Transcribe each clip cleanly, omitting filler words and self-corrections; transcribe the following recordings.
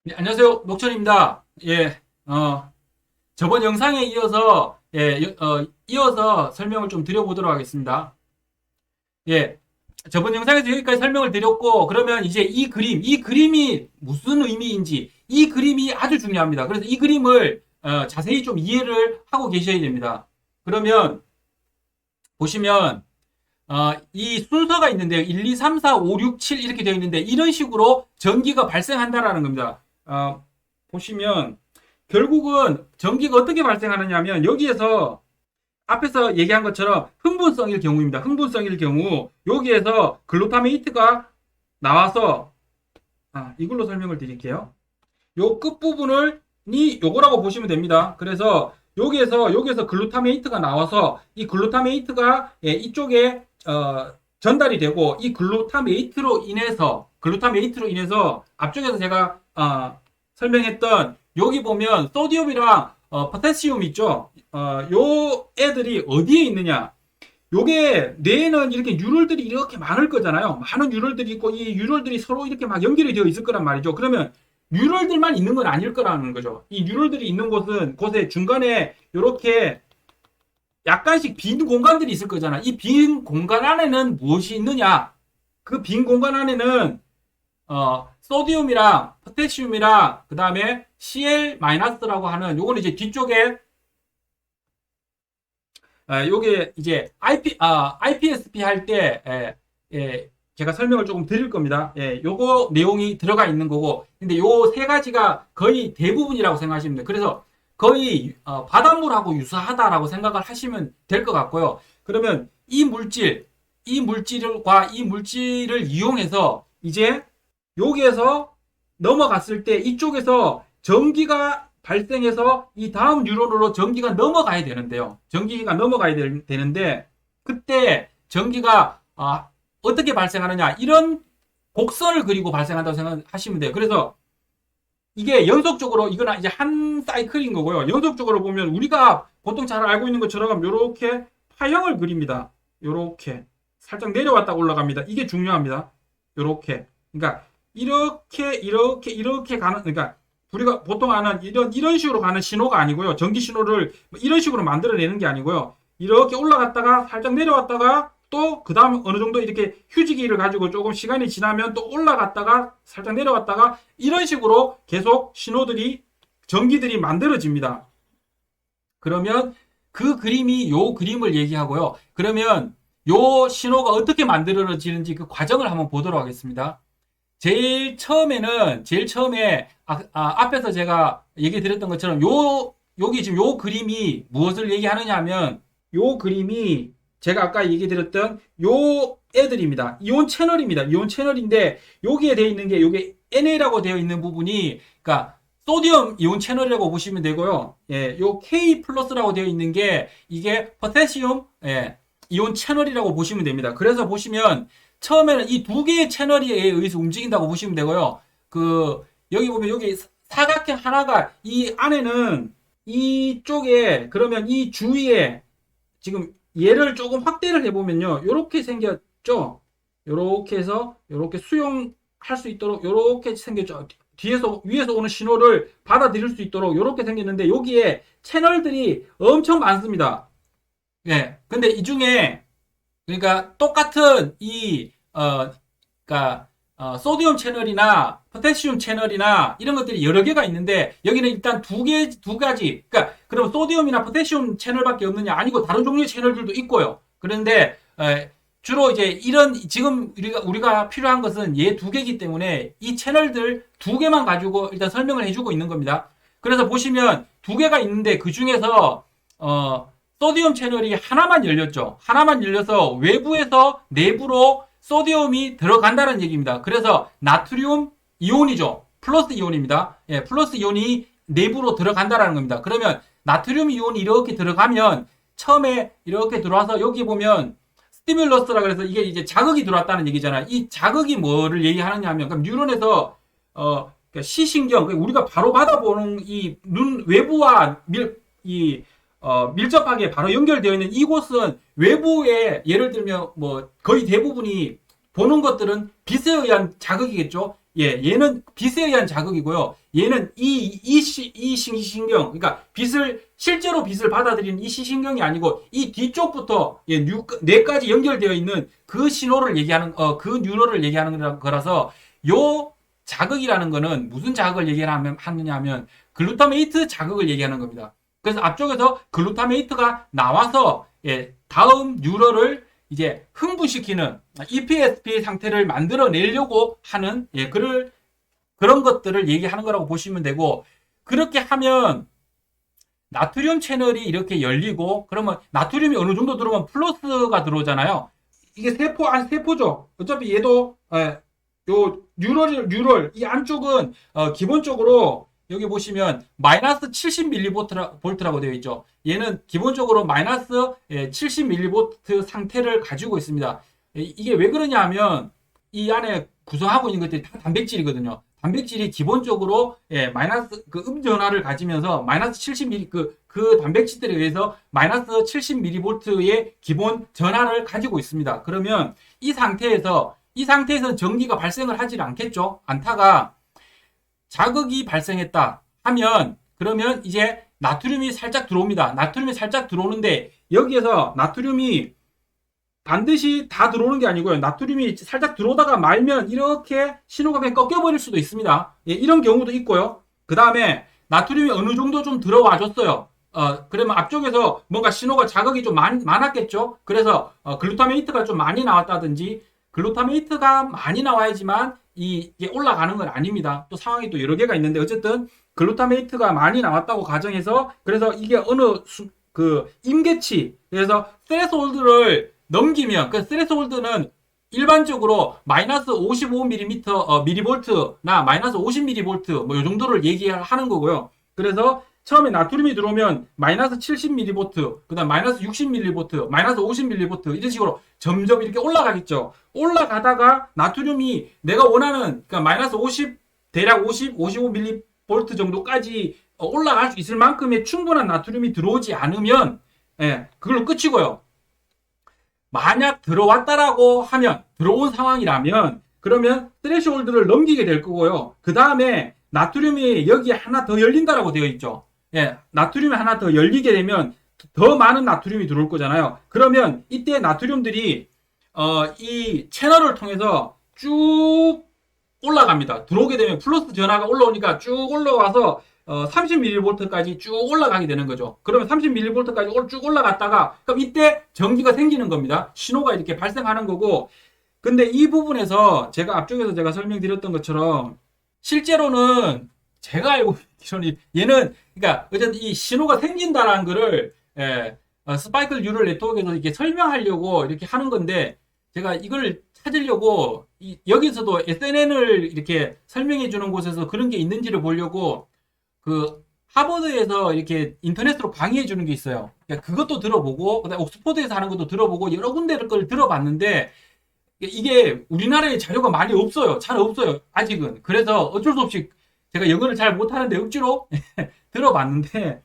네, 안녕하세요. 녹철입니다. 저번 영상에 이어서, 이어서 설명을 좀 드려보도록 하겠습니다. 예, 저번 영상에서 여기까지 설명을 드렸고, 그러면 이제 이 그림이 무슨 의미인지, 이 그림이 아주 중요합니다. 그래서 이 그림을, 자세히 좀 이해를 하고 계셔야 됩니다. 그러면, 보시면, 이 순서가 있는데요. 1, 2, 3, 4, 5, 6, 7 이렇게 되어 있는데, 이런 식으로 전기가 발생한다라는 겁니다. 보시면 결국은 전기가 어떻게 발생하느냐 하면 여기에서 앞에서 얘기한 것처럼 흥분성일 경우입니다. 흥분성일 경우 여기에서 글루타메이트가 나와서 이걸로 설명을 드릴게요. 요 끝부분을 요거라고 보시면 됩니다. 그래서 여기에서 글루타메이트가 나와서 이 글루타메이트가 이쪽에 전달이 되고 이 글루타메이트로 인해서 앞쪽에서 제가 설명했던 여기 보면 소디움이랑 포타시움 있죠. 요 애들이 어디에 있느냐? 요게 뇌에는 이렇게 유럴들이 이렇게 많을 거잖아요. 많은 유럴들이 있고 이 유럴들이 서로 이렇게 막 연결이 되어 있을 거란 말이죠. 그러면 유럴들만 있는 건 아닐 거라는 거죠. 이 유럴들이 있는 곳에 중간에 이렇게 약간씩 빈 공간들이 있을 거잖아. 이 빈 공간 안에는 무엇이 있느냐? 그 빈 공간 안에는 소디움이랑 포타시움이랑 그 다음에 Cl-라고 하는 요거는 이제 뒤쪽에 요게 이제 IPSP 할 때 제가 설명을 조금 드릴 겁니다. 요거 내용이 들어가 있는 거고 근데 요 세 가지가 거의 대부분이라고 생각하시면 돼요. 그래서 거의 바닷물하고 유사하다라고 생각을 하시면 될 것 같고요. 그러면 이 물질을 이용해서 이제 여기에서 넘어갔을 때 이쪽에서 전기가 발생해서 이 다음 뉴런으로 전기가 넘어가야 되는데요. 전기가 넘어가야 되는데 그때 전기가 어떻게 발생하느냐 이런 곡선을 그리고 발생한다고 생각하시면 돼요. 그래서 이게 연속적으로 이거는 이제 한 사이클인 거고요. 연속적으로 보면 우리가 보통 잘 알고 있는 것처럼 이렇게 파형을 그립니다. 이렇게 살짝 내려왔다 올라갑니다. 이게 중요합니다. 이렇게 그러니까 이렇게 가는 그러니까 우리가 보통 아는 이런 식으로 가는 신호가 아니고요. 전기 신호를 이런 식으로 만들어내는 게 아니고요. 이렇게 올라갔다가 살짝 내려왔다가 또 그 다음 어느 정도 이렇게 휴지기를 가지고 조금 시간이 지나면 또 올라갔다가 살짝 내려왔다가 이런 식으로 계속 전기들이 만들어집니다. 그러면 그 그림이 요 그림을 얘기하고요. 그러면 요 신호가 어떻게 만들어지는지 그 과정을 한번 보도록 하겠습니다. 제일 처음에 앞에서 제가 얘기 드렸던 것처럼 여기 지금 요 그림이 무엇을 얘기하느냐 하면 요 그림이 제가 아까 얘기 드렸던 요 애들입니다. 이온 채널입니다. 이온 채널인데 여기에 되어 있는 게 요게 NA라고 되어 있는 부분이 그러니까 소디움 이온 채널이라고 보시면 되고요. 요 K 플러스라고 되어 있는 게 이게 포타시움 이온 채널이라고 보시면 됩니다. 그래서 보시면 처음에는 이 두 개의 채널에 의해서 움직인다고 보시면 되고요. 여기 보면 여기 사각형 하나가 이 안에는 이쪽에 그러면 이 주위에 지금 얘를 조금 확대를 해보면요. 이렇게 생겼죠. 이렇게 해서 이렇게 수용할 수 있도록 이렇게 생겼죠. 위에서 오는 신호를 받아들일 수 있도록 이렇게 생겼는데 여기에 채널들이 엄청 많습니다. 근데 이 중에 그러니까 똑같은 그러니까 소디움 채널이나 포타시움 채널이나 이런 것들이 여러 개가 있는데 여기는 일단 두 가지. 그러니까 그럼 소디움이나 포타시움 채널밖에 없느냐? 아니고 다른 종류의 채널들도 있고요. 그런데 주로 이제 지금 우리가 필요한 것은 얘 두 개이기 때문에 이 채널들 두 개만 가지고 일단 설명을 해주고 있는 겁니다. 그래서 보시면 두 개가 있는데 그 중에서 소디움 채널이 하나만 열렸죠. 하나만 열려서 외부에서 내부로 소디움이 들어간다는 얘기입니다. 그래서 나트륨 이온이죠. 플러스 이온입니다. 플러스 이온이 내부로 들어간다는 겁니다. 그러면 나트륨 이온이 이렇게 들어가면 처음에 이렇게 들어와서 여기 보면 스티뮬러스라 그래서 이게 이제 자극이 들어왔다는 얘기잖아요. 이 자극이 뭐를 얘기하느냐 하면 그럼 뉴런에서 그러니까 시신경 우리가 바로 받아보는 이 눈 외부와 밀접하게 바로 연결되어 있는 이곳은 외부에 예를 들면 뭐 거의 대부분이 보는 것들은 빛에 의한 자극이겠죠. 예, 얘는 빛에 의한 자극이고요. 얘는 이 시신경, 그러니까 실제로 빛을 받아들이는 이 시신경이 아니고 이 뒤쪽부터 예, 뇌까지 연결되어 있는 그 신호를 얘기하는, 그 뉴럴을 얘기하는 거라서 요 자극이라는 거는 무슨 자극을 얘기하느냐 하면 글루타메이트 자극을 얘기하는 겁니다. 그래서 앞쪽에서 글루타메이트가 나와서 예, 다음 뉴럴을 이제 흥분시키는 EPSP 상태를 만들어내려고 하는 예, 그런 것들을 얘기하는 거라고 보시면 되고, 그렇게 하면 나트륨 채널이 이렇게 열리고, 그러면 나트륨이 어느 정도 들어오면 플러스가 들어오잖아요. 이게 세포죠. 어차피 얘도 요 뉴럴 이 안쪽은 기본적으로 여기 보시면 마이너스 70mV라고 되어 있죠. 얘는 기본적으로 마이너스 70mV 상태를 가지고 있습니다. 이게 왜 그러냐 하면 이 안에 구성하고 있는 것들이 다 단백질이거든요. 단백질이 기본적으로 마이너스 그 음전하를 가지면서 마이너스 70mV 그 단백질들에 의해서 마이너스 70mV의 기본 전하를 가지고 있습니다. 그러면 이 상태에서는 전기가 발생을 하지 않겠죠. 않다가 자극이 발생했다 하면 그러면 이제 나트륨이 살짝 들어옵니다. 나트륨이 살짝 들어오는데 여기에서 나트륨이 반드시 다 들어오는 게 아니고요. 나트륨이 살짝 들어오다가 말면 이렇게 신호가 그냥 꺾여버릴 수도 있습니다. 예, 이런 경우도 있고요. 그 다음에 나트륨이 어느 정도 좀 들어와 줬어요. 그러면 앞쪽에서 뭔가 신호가 자극이 좀 많았겠죠. 그래서 글루타메이트가 좀 많이 나왔다든지, 글루타메이트가 많이 나와야지만 이게 올라가는 건 아닙니다. 또 상황이 또 여러 개가 있는데 어쨌든 글루타메이트가 많이 나왔다고 가정해서, 그래서 이게 어느 그 임계치, 그래서 스레스홀드를 넘기면, 그 스레스홀드는 일반적으로 마이너스 55mm 미리볼트나 마이너스 50mV 뭐 이 정도를 얘기하는 거고요. 그래서 처음에 나트륨이 들어오면 마이너스 70mV, 그 다음 마이너스 60mV, 마이너스 50mV 이런 식으로 점점 이렇게 올라가겠죠. 올라가다가 나트륨이 내가 원하는 그러니까 마이너스 50, 대략 55mV 정도까지 올라갈 수 있을 만큼의 충분한 나트륨이 들어오지 않으면 그걸로 끝이고요. 만약 들어왔다라고 하면, 들어온 상황이라면 그러면 스레시홀드를 넘기게 될 거고요. 그 다음에 나트륨이 여기에 하나 더 열린다라고 되어 있죠. 나트륨이 하나 더 열리게 되면 더 많은 나트륨이 들어올 거잖아요. 그러면 이때 나트륨들이 이 채널을 통해서 쭉 올라갑니다. 들어오게 되면 플러스 전하가 올라오니까 쭉 올라와서 30mV까지 쭉 올라가게 되는 거죠. 그러면 30mV까지 쭉 올라갔다가 그럼 이때 전기가 생기는 겁니다. 신호가 이렇게 발생하는 거고, 근데 이 부분에서 제가 앞쪽에서 제가 설명드렸던 것처럼 실제로는 제가 알고 있기로는 얘는 그러니까 어쨌든 이 신호가 생긴다라는 거를 스파이크 뉴럴 네트워크에서 이렇게 설명하려고 이렇게 하는 건데, 제가 이걸 찾으려고 여기서도 SNN을 이렇게 설명해 주는 곳에서 그런 게 있는지를 보려고 그 하버드에서 이렇게 인터넷으로 강의해 주는 게 있어요. 그러니까 그것도 들어보고, 그다음에 옥스퍼드에서 하는 것도 들어보고 여러 군데 걸 들어봤는데 이게 우리나라에 자료가 많이 없어요. 잘 없어요. 아직은. 그래서 어쩔 수 없이 제가 영어를 잘 못하는데 억지로 들어봤는데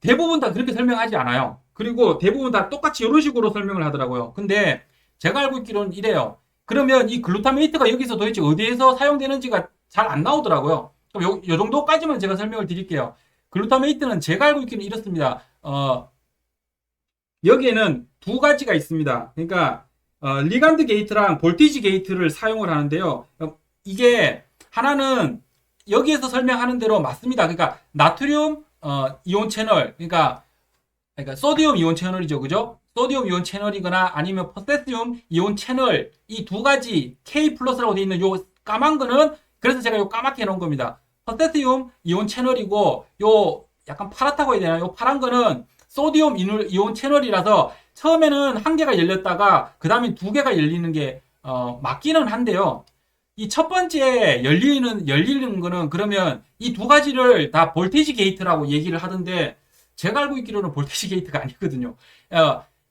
대부분 다 그렇게 설명하지 않아요. 그리고 대부분 다 똑같이 이런 식으로 설명을 하더라고요. 근데 제가 알고 있기로는 이래요. 그러면 이 글루타메이트가 여기서 도대체 어디에서 사용되는지가 잘 안 나오더라고요. 그럼 요 정도까지만 제가 설명을 드릴게요. 글루타메이트는 제가 알고 있기는 이렇습니다. 여기에는 두 가지가 있습니다. 그러니까 리간드 게이트랑 볼티지 게이트를 사용을 하는데요. 이게 하나는 여기에서 설명하는 대로 맞습니다. 그러니까 나트륨 이온 채널, 그러니까 소디움 이온 채널이죠, 그죠? 소디움 이온 채널이거나 아니면 포타시움 이온 채널, 이 두 가지 K 플러스라고 되어 있는 요 까만 거는, 그래서 제가 요 까맣게 해놓은 겁니다. 포타시움 이온 채널이고, 요 약간 파랗다고 해야 되나? 요 파란 거는 소디움 이온 채널이라서 처음에는 한 개가 열렸다가 그 다음에 두 개가 열리는 게 맞기는 한데요. 이 첫 번째 열리는 거는 그러면 이 두 가지를 다 볼테이지 게이트라고 얘기를 하던데, 제가 알고 있기로는 볼테이지 게이트가 아니거든요.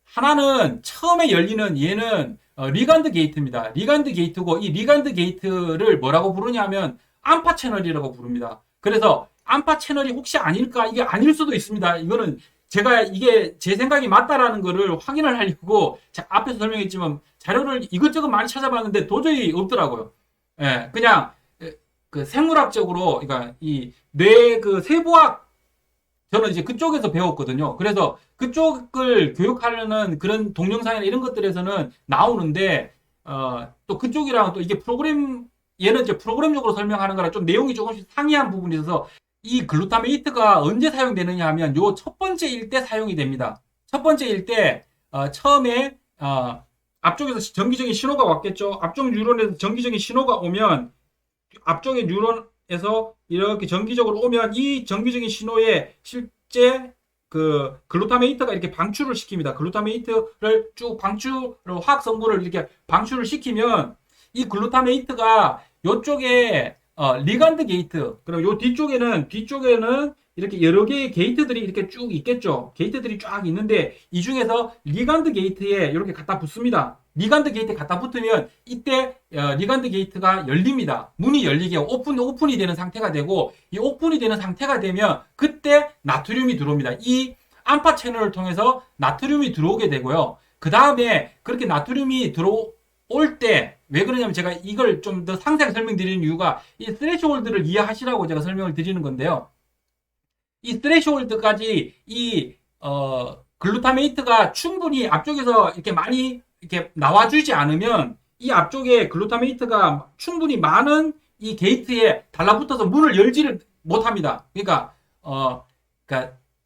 하나는 처음에 열리는 얘는 리간드 게이트입니다. 리간드 게이트고, 이 리간드 게이트를 뭐라고 부르냐면 암파 채널이라고 부릅니다. 그래서 암파 채널이 혹시 아닐까? 이게 아닐 수도 있습니다. 이거는 제가 이게 제 생각이 맞다라는 거를 확인을 하려고 앞에서 설명했지만 자료를 이것저것 많이 찾아봤는데 도저히 없더라고요. 예, 그냥 그 생물학적으로, 그러니까 이 뇌 그 세부학 저는 이제 그쪽에서 배웠거든요. 그래서 그쪽을 교육하려는 그런 동영상이나 이런 것들에서는 나오는데, 또 그쪽이랑 또 이게 얘는 이제 프로그램적으로 설명하는 거라 좀 내용이 조금씩 상이한 부분이 있어서 이 글루타메이트가 언제 사용되느냐 하면 요 첫 번째 일 때 사용이 됩니다. 첫 번째 일 때, 처음에, 앞쪽에서 전기적인 신호가 왔겠죠. 앞쪽 뉴런에서 전기적인 신호가 오면 앞쪽의 뉴런에서 이렇게 전기적으로 오면 이 전기적인 신호에 실제 그 글루타메이트가 이렇게 방출을 시킵니다. 글루타메이트를 쭉 화학 성분을 이렇게 방출을 시키면 이 글루타메이트가 요쪽에 리간드 게이트, 그럼 요 뒤쪽에는 이렇게 여러 개의 게이트들이 이렇게 쭉 있겠죠. 게이트들이 쫙 있는데 이 중에서 리간드 게이트에 이렇게 갖다 붙습니다. 리간드 게이트에 갖다 붙으면 이때 리간드 게이트가 열립니다. 문이 열리게 오픈이 되는 상태가 되고, 이 오픈이 되는 상태가 되면 그때 나트륨이 들어옵니다. 이 암파 채널을 통해서 나트륨이 들어오게 되고요. 그 다음에 그렇게 나트륨이 들어올 때 왜 그러냐면 제가 이걸 좀 더 상세하게 설명드리는 이유가 이 스레시홀드를 이해하시라고 제가 설명을 드리는 건데요. 이 스레시홀드까지 글루타메이트가 충분히 앞쪽에서 이렇게 많이 이렇게 나와주지 않으면 이 앞쪽에 글루타메이트가 충분히 많은 이 게이트에 달라붙어서 문을 열지를 못합니다. 그러니까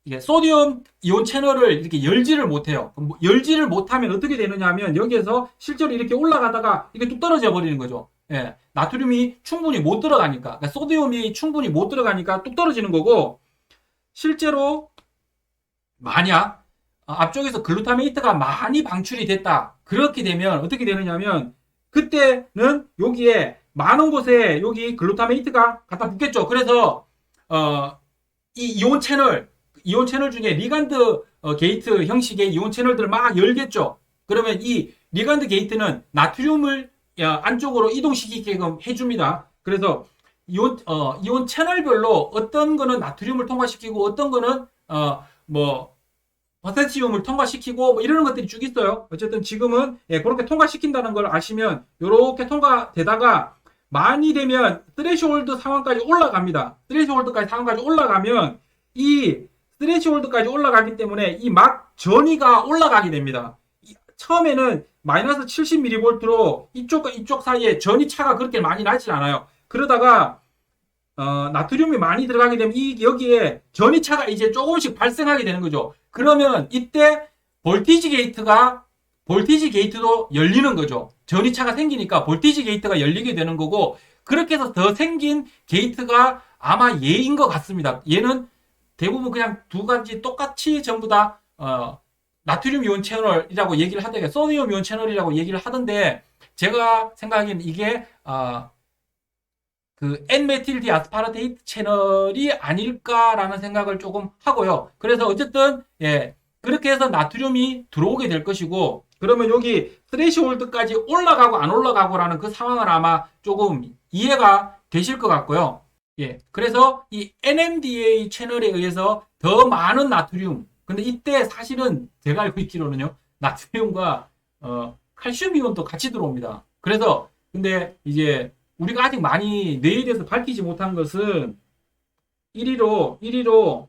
이게 소디움 이온 채널을 이렇게 열지를 못해요. 열지를 못하면 어떻게 되느냐 하면 여기에서 실제로 이렇게 올라가다가 이게 뚝 떨어져 버리는 거죠. 예, 나트륨이 충분히 못 들어가니까, 그러니까 소디움이 충분히 못 들어가니까 뚝 떨어지는 거고, 실제로 만약 앞쪽에서 글루타메이트가 많이 방출이 됐다. 그렇게 되면 어떻게 되느냐면 그때는 여기에 많은 곳에 여기 글루타메이트가 갖다 붙겠죠. 그래서 이 이온 채널 중에 리간드 게이트 형식의 이온 채널들을 막 열겠죠. 그러면 이 리간드 게이트는 나트륨을 안쪽으로 이동시키게끔 해줍니다. 그래서 이온 채널별로 어떤 거는 나트륨을 통과시키고 어떤 거는 포타시움을 통과시키고 뭐 이러는 것들이 쭉 있어요. 어쨌든 지금은 그렇게 통과시킨다는 걸 아시면 이렇게 통과되다가 많이 되면 스레시홀드 상황까지 올라갑니다. 스레시홀드까지 상황까지 올라가면 이 스레시홀드까지 올라가기 때문에 이 막 전위가 올라가게 됩니다. 처음에는 마이너스 70mV로 이쪽과 이쪽 사이에 전위 차가 그렇게 많이 나지 않아요. 그러다가 나트륨이 많이 들어가게 되면 여기에 전위 차가 이제 조금씩 발생하게 되는 거죠. 그러면 이때 볼티지 게이트도 열리는 거죠. 전위 차가 생기니까 볼티지 게이트가 열리게 되는 거고, 그렇게 해서 더 생긴 게이트가 아마 얘인 것 같습니다. 얘는 대부분 그냥 두 가지 똑같이 전부 다 나트륨 이온 채널이라고 얘기를 하던데, 소디움 이온 채널이라고 얘기를 하던데, 제가 생각하기에는 이게 그 N-메틸 디아스파르테이트 채널이 아닐까라는 생각을 조금 하고요. 그래서 어쨌든 그렇게 해서 나트륨이 들어오게 될 것이고, 그러면 여기 스레시홀드까지 올라가고 안 올라가고라는 그 상황을 아마 조금 이해가 되실 것 같고요. 그래서 이 NMDA 채널에 의해서 더 많은 나트륨, 근데 이때 사실은 제가 알고 있기로는요, 나트륨과 칼슘 이온도 같이 들어옵니다. 그래서 근데 이제 우리가 아직 많이 뇌에 대해서 밝히지 못한 것은 1위로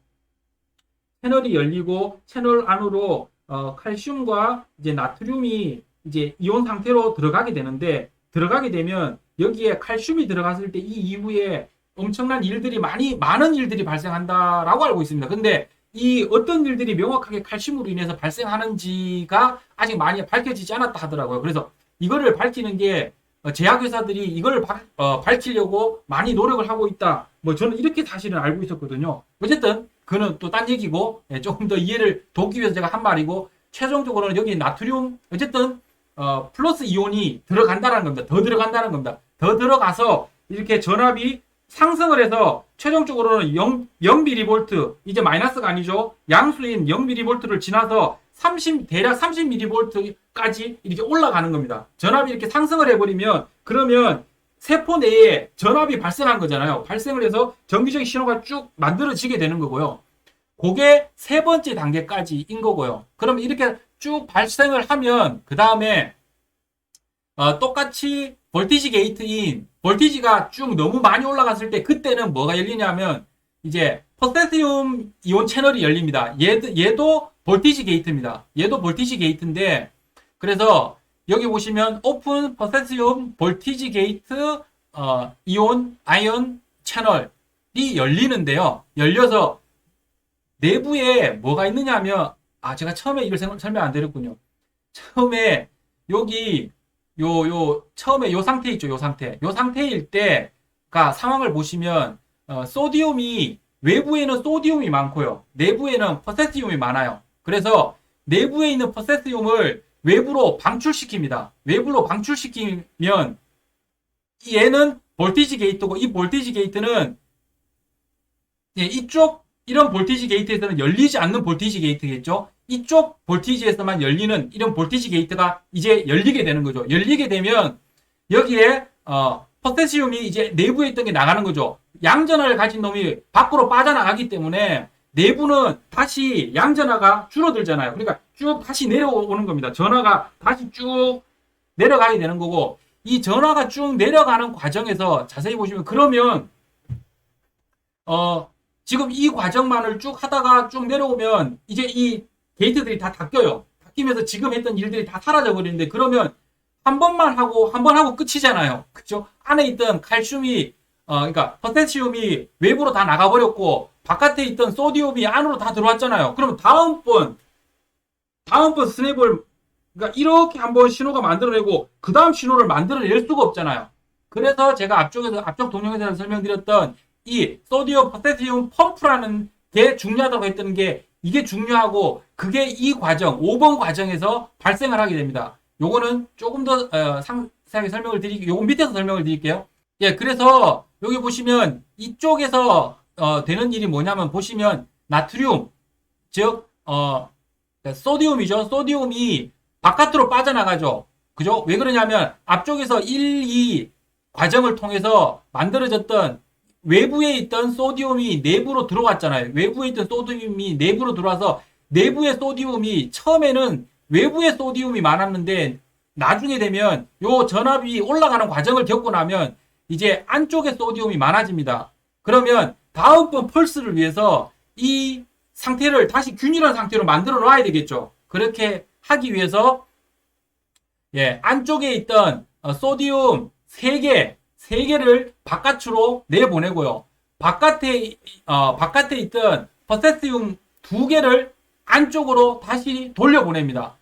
채널이 열리고 채널 안으로 칼슘과 이제 나트륨이 이제 이온 상태로 들어가게 되는데, 들어가게 되면 여기에 칼슘이 들어갔을 때 이 이후에 엄청난 일들이 많은 일들이 발생한다라고 알고 있습니다. 근데 이 어떤 일들이 명확하게 칼슘으로 인해서 발생하는지가 아직 많이 밝혀지지 않았다 하더라고요. 그래서 이거를 밝히는 게 제약회사들이 이걸 밝히려고 많이 노력을 하고 있다. 뭐 저는 이렇게 사실은 알고 있었거든요. 어쨌든 그는 또 딴 얘기고, 조금 더 이해를 돕기 위해서 제가 한 말이고, 최종적으로는 여기 나트륨 어쨌든 플러스 이온이 들어간다는 겁니다. 더 들어간다는 겁니다. 더 들어가서 이렇게 전압이 상승을 해서 최종적으로는 0mV, 이제 마이너스가 아니죠. 양수인 0mV를 지나서 대략 30mV까지 이렇게 올라가는 겁니다. 전압이 이렇게 상승을 해버리면, 그러면 세포 내에 전압이 발생한 거잖아요. 발생을 해서 전기적인 신호가 쭉 만들어지게 되는 거고요. 그게 세 번째 단계까지인 거고요. 그럼 이렇게 쭉 발생을 하면 그 다음에 똑같이 볼티지 게이트인 볼티지가 쭉 너무 많이 올라갔을 때 그때는 뭐가 열리냐면 이제 포타시움 이온 채널이 열립니다. 얘도 볼티지 게이트입니다. 얘도 볼티지 게이트인데 그래서 여기 보시면 오픈 포타시움 볼티지 게이트 이온 아이온 채널이 열리는데요. 열려서 내부에 뭐가 있느냐 하면 제가 처음에 이걸 설명 안 드렸군요. 처음에 여기 처음에 요 상태 있죠. 요 상태일 때가 상황을 보시면 소디움이 외부에는 소디움이 많고요. 내부에는 포타시움이 많아요. 그래서 내부에 있는 포타시움을 외부로 방출시킵니다. 외부로 방출시키면 얘는 볼티지 게이트고 이 볼티지 게이트는 이쪽 이런 볼티지 게이트에서는 열리지 않는 볼티지 게이트겠죠. 이쪽 볼티지에서만 열리는 이런 볼티지 게이트가 이제 열리게 되는 거죠. 열리게 되면 여기에 포타시움이 이제 내부에 있던 게 나가는 거죠. 양전하를 가진 놈이 밖으로 빠져나가기 때문에 내부는 다시 양전하가 줄어들잖아요. 그러니까 쭉 다시 내려오는 겁니다. 전하가 다시 쭉 내려가게 되는 거고 이 전하가 쭉 내려가는 과정에서 자세히 보시면 그러면 지금 이 과정만을 쭉 하다가 쭉 내려오면 이제 이 게이트들이 다 닫혀요. 닫히면서 지금 했던 일들이 다 사라져 버리는데 그러면 한 번 하고 끝이잖아요. 그죠? 안에 있던 칼슘이 그러니까 포타시움이 외부로 다 나가버렸고 바깥에 있던 소디움이 안으로 다 들어왔잖아요. 그러면 다음번 스냅을 그러니까 이렇게 한번 신호가 만들어내고 그 다음 신호를 만들어낼 수가 없잖아요. 그래서 제가 앞쪽 동영상에서 설명드렸던 이 소디움 포타시움 펌프라는 게 중요하다고 했던 게 이게 중요하고 그게 이 과정 5번 과정에서 발생을 하게 됩니다. 요거는 조금 더 상세하게 설명을 드릴게요. 요거 밑에서 설명을 드릴게요. 예, 그래서 여기 보시면 이쪽에서 되는 일이 뭐냐면 보시면 나트륨 즉 소디움이죠. 소디움이 바깥으로 빠져나가죠. 그죠? 왜 그러냐면 앞쪽에서 1, 2 과정을 통해서 만들어졌던 외부에 있던 소디움이 내부로 들어왔잖아요. 외부에 있던 소디움이 내부로 들어와서 내부의 소디움이 처음에는 외부에 소디움이 많았는데 나중에 되면 요 전압이 올라가는 과정을 겪고 나면 이제 안쪽에 소디움이 많아집니다. 그러면 다음번 펄스를 위해서 이 상태를 다시 균일한 상태로 만들어 놔야 되겠죠. 그렇게 하기 위해서 안쪽에 있던 소디움 3개를 바깥으로 내보내고요. 바깥에 있던 포타시움 2개를 안쪽으로 다시 돌려보냅니다.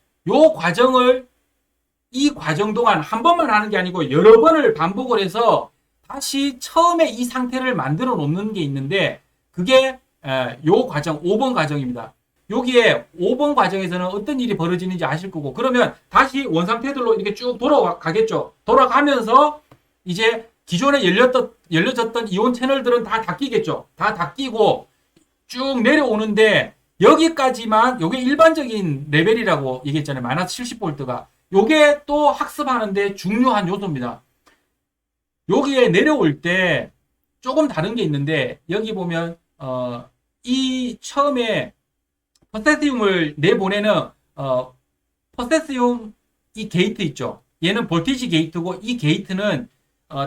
이 과정 동안 한 번만 하는 게 아니고 여러 번을 반복을 해서 다시 처음에 이 상태를 만들어 놓는 게 있는데 그게 요 과정 5번 과정입니다. 여기에 5번 과정에서는 어떤 일이 벌어지는지 아실 거고 그러면 다시 원상태들로 이렇게 쭉 돌아가겠죠. 돌아가면서 이제 기존에 열려졌던 이온 채널들은 다 닫히겠죠. 다 닫히고 쭉 내려오는데 여기까지만 요게 일반적인 레벨이라고 얘기했잖아요. 마이너스 70V가. 요게 또 학습하는데 중요한 요소입니다. 여기에 내려올 때 조금 다른 게 있는데 여기 보면 이 처음에 포타시움을 내보내는 포타시움 이 게이트 있죠. 얘는 볼티지 게이트고 이 게이트는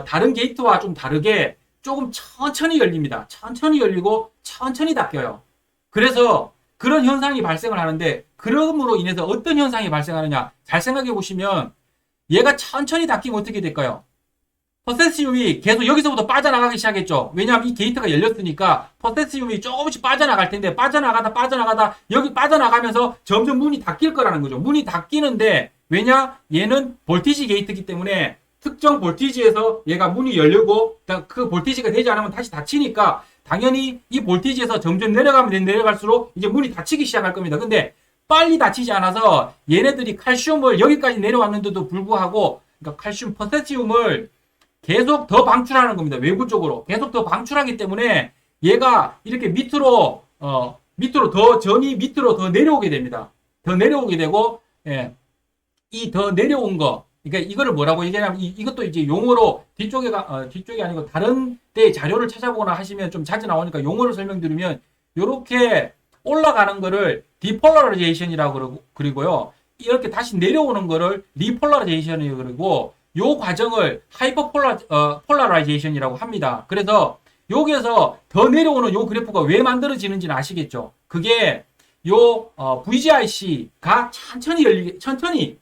다른 게이트와 좀 다르게 조금 천천히 열립니다. 천천히 열리고 천천히 닫혀요. 그래서 그런 현상이 발생을 하는데 그럼으로 인해서 어떤 현상이 발생하느냐 잘 생각해 보시면 얘가 천천히 닫히면 어떻게 될까요? 포타시움이 계속 여기서부터 빠져나가기 시작했죠. 왜냐하면 이 게이트가 열렸으니까 포타시움이 조금씩 빠져나갈 텐데 빠져나가다 여기 빠져나가면서 점점 문이 닫힐 거라는 거죠. 문이 닫히는데 왜냐? 얘는 볼티지 게이트이기 때문에 특정 볼티지에서 얘가 문이 열리고 그 볼티지가 되지 않으면 다시 닫히니까 당연히 이 볼티지에서 점점 내려가면 내려갈수록 이제 문이 닫히기 시작할 겁니다. 근데 빨리 닫히지 않아서 얘네들이 칼슘을 여기까지 내려왔는데도 불구하고 그러니까 칼슘 포타시움을 계속 더 방출하는 겁니다. 외부 쪽으로 계속 더 방출하기 때문에 얘가 이렇게 밑으로 전이 밑으로 더 내려오게 됩니다. 더 내려오게 되고 이 더 내려온 거 그러니까 이거를 뭐라고 얘기하냐면 이것도 이제 용어로 뒤쪽이 아니고 다른 데 자료를 찾아보거나 하시면 좀 자주 나오니까 용어를 설명드리면 이렇게 올라가는 거를 디폴라라이제이션이라고 그러고요. 이렇게 다시 내려오는 거를 리폴라라이제이션이라고 그러고 요 과정을 폴라라이제이션이라고 합니다. 그래서 여기에서 더 내려오는 요 그래프가 왜 만들어지는지는 아시겠죠? 그게 요 VGIC가 천천히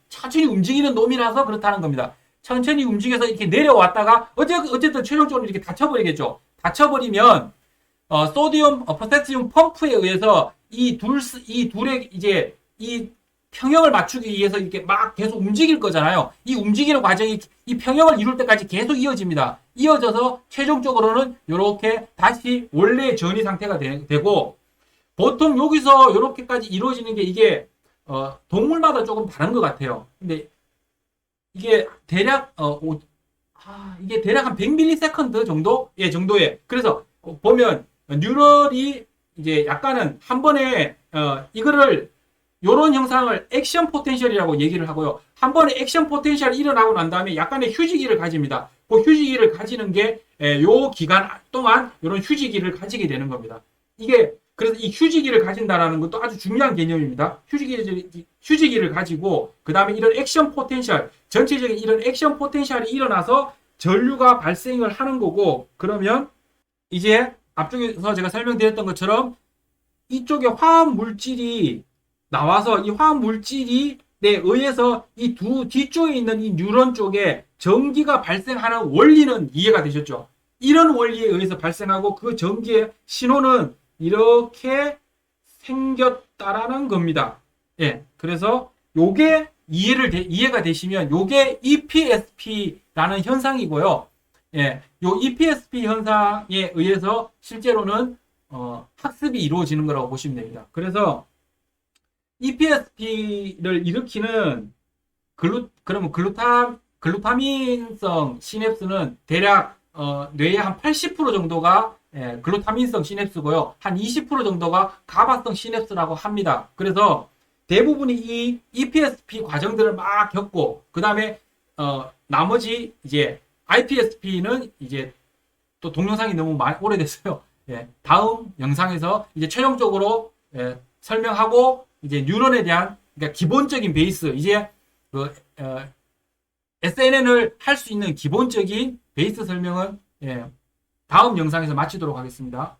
움직이는 놈이라서 그렇다는 겁니다. 천천히 움직여서 이렇게 내려왔다가 어쨌든 최종적으로 이렇게 닫혀버리겠죠. 닫혀버리면 포타시움 펌프에 의해서 이 둘의 이제 이 평형을 맞추기 위해서 이렇게 막 계속 움직일 거잖아요. 이 움직이는 과정이 이 평형을 이룰 때까지 계속 이어집니다. 이어져서 최종적으로는 이렇게 다시 원래의 전이 상태가 되고, 보통 여기서 이렇게까지 이루어지는 게 이게 동물마다 조금 다른 것 같아요. 근데 이게 대략 이게 대략 한 100ms 정도의. 그래서 보면 뉴럴이 이제 약간은 한 번에 이거를 요런 형상을 액션 포텐셜이라고 얘기를 하고요. 한 번에 액션 포텐셜이 일어나고 난 다음에 약간의 휴지기를 가집니다. 그 휴지기를 가지는 게 요 기간 동안 요런 휴지기를 가지게 되는 겁니다. 그래서 이 휴지기를 가진다라는 것도 아주 중요한 개념입니다. 휴지기를 가지고 그 다음에 이런 액션 포텐셜, 전체적인 이런 액션 포텐셜이 일어나서 전류가 발생을 하는 거고, 그러면 이제 앞쪽에서 제가 설명드렸던 것처럼 이쪽에 화학 물질이 나와서 이 화학 물질이 의해서 이 뒤쪽에 있는 이 뉴런 쪽에 전기가 발생하는 원리는 이해가 되셨죠? 이런 원리에 의해서 발생하고 그 전기의 신호는 이렇게 생겼다라는 겁니다. 예, 그래서 요게 이해가 되시면 요게 EPSP라는 현상이고요. 예, 요 EPSP 현상에 의해서 실제로는 학습이 이루어지는 거라고 보시면 됩니다. 그래서 EPSP를 일으키는 그러면 글루타민성 시냅스는 대략 뇌의 한 80% 정도가 글루타민성 시냅스고요. 한 20% 정도가 가바성 시냅스라고 합니다. 그래서 대부분이 이 EPSP 과정들을 막 겪고, 그 다음에 나머지 이제 IPSP는 이제 또 동영상이 너무 오래됐어요. 예, 다음 영상에서 이제 최종적으로 설명하고, 이제 뉴런에 대한 그러니까 기본적인 베이스, 이제 SNN을 할 수 있는 기본적인 베이스 설명은 다음 영상에서 마치도록 하겠습니다.